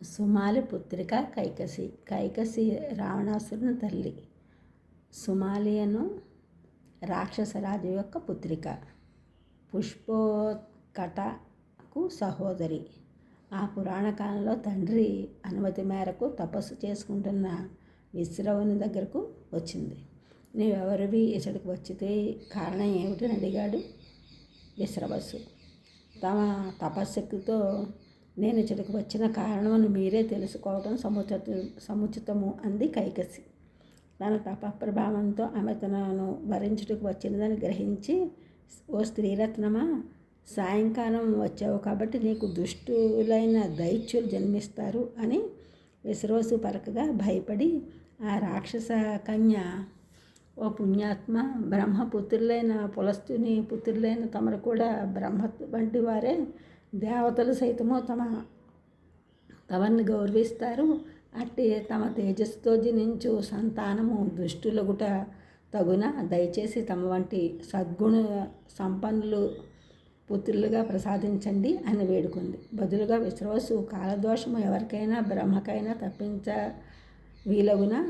సుమాలి పుత్రిక కైకసి. కైకసి రావణాసురుని తల్లి. సుమాలియను రాక్షసరాజు యొక్క పుత్రిక. పుష్పోత్కటకు సహోదరి. ఆ పురాణ కాలంలో తండ్రి అనుమతి మేరకు తపస్సు చేసుకుంటున్న విశ్రవుని దగ్గరకు వచ్చింది. నీవెవరివి, ఇతడికి వచ్చితే కారణం ఏమిటని అడిగాడు విశ్రవసు. తమ తపశ్శక్తితో నేను ఇతడికి వచ్చిన కారణమని మీరే తెలుసుకోవడం సముచితము అంది కైకసి. తన తపప్రభావంతో ఆమె తనను వరించుటకు వచ్చినదని గ్రహించి, ఓ స్త్రీరత్నమా, సాయంకాలం వచ్చావు కాబట్టి నీకు దుష్టులైన దైత్యులు జన్మిస్తారు అని విశ్రవసు పలకగా భయపడి ఆ రాక్షస కన్య, ఓ పుణ్యాత్మ, బ్రహ్మపుత్రులైన పులస్తుని పుత్రులైన తమరు కూడా బ్రహ్మ వంటి వారే. దేవతలు సైతము తమని గౌరవిస్తారు. అట్టి తమ తేజస్సుతో జనించు సంతానము దుష్టులగుట తగున. దయచేసి తమ వంటి సద్గుణ సంపన్నులు పుత్రులుగా ప్రసాదించండి అని వేడుకుంది. బదులుగా విశ్రవసు, కాలదోషము ఎవరికైనా బ్రహ్మకైనా తప్పించ వీలగునా,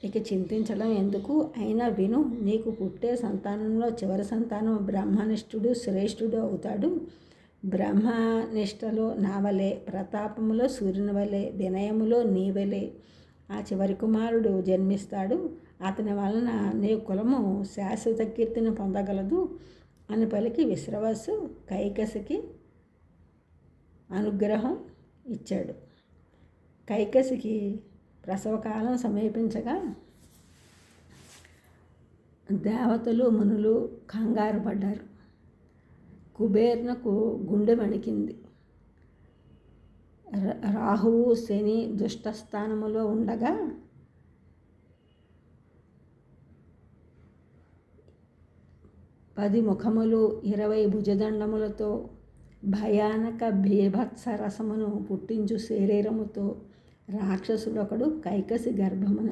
ఇక చింతించడం ఎందుకు, అయినా విను. నీకు పుట్టే సంతానంలో చివరి సంతానం బ్రహ్మనిష్ఠుడు శ్రేష్ఠుడు అవుతాడు. బ్రహ్మనిష్టలో నా వలె, ప్రతాపములో సూర్యుని వలె, వినయములో నీ వలె ఆ చివరి కుమారుడు జన్మిస్తాడు. అతని వలన నీ కులము శాశ్వత కీర్తిని పొందగలదు అని పలికి విశ్రవసు కైకసికి అనుగ్రహం ఇచ్చాడు. కైకసికి ప్రసవకాలం సమీపించగా దేవతలు మునులు కంగారు పడ్డారు. కుబేర్నకు గుండె వణికింది. రాహువు శని దుష్టస్థానములో ఉండగా 10 ముఖములు 20 భుజదండములతో భయానక బీభత్స రసమును పుట్టించు శరీరముతో రాక్షసుడొకడు కైకసి గర్భమున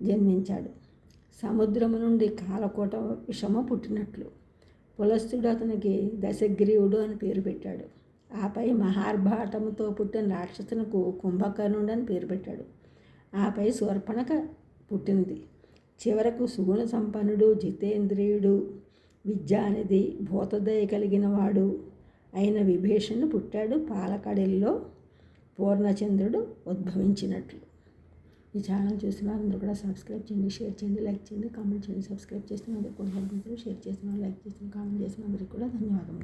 జన్మించాడు. సముద్రము నుండి కాలకోట విషము పుట్టినట్లు. పులస్తుడు అతనికి దశగ్రీవుడు అని పేరు పెట్టాడు. ఆపై మహార్భాటముతో పుట్టిన రాక్షసునకు కుంభకర్ణుడు అని పేరు పెట్టాడు. ఆపై శూర్పణఖ పుట్టింది. చివరకు సుగుణ సంపన్నుడు, జితేంద్రియుడు, విద్యానిధి, భూతదయ కలిగిన వాడు అయిన విభీషణుడు పుట్టాడు. పాలకడలిలో పూర్ణచంద్రుడు ఉద్భవించినట్లు. ఈ ఛానల్ చూసిన అందరూ కూడా సబ్స్క్రైబ్ చేయండి, షేర్ చేయండి, లైక్ చేయండి, కామెంట్ చేయండి. సబ్స్క్రైబ్ చేసిన అందరికీ కూడా షేర్ చేసిన లైక్ చేసిన కామెంట్ చేసిన అందరికీ కూడా ధన్యవాదములు.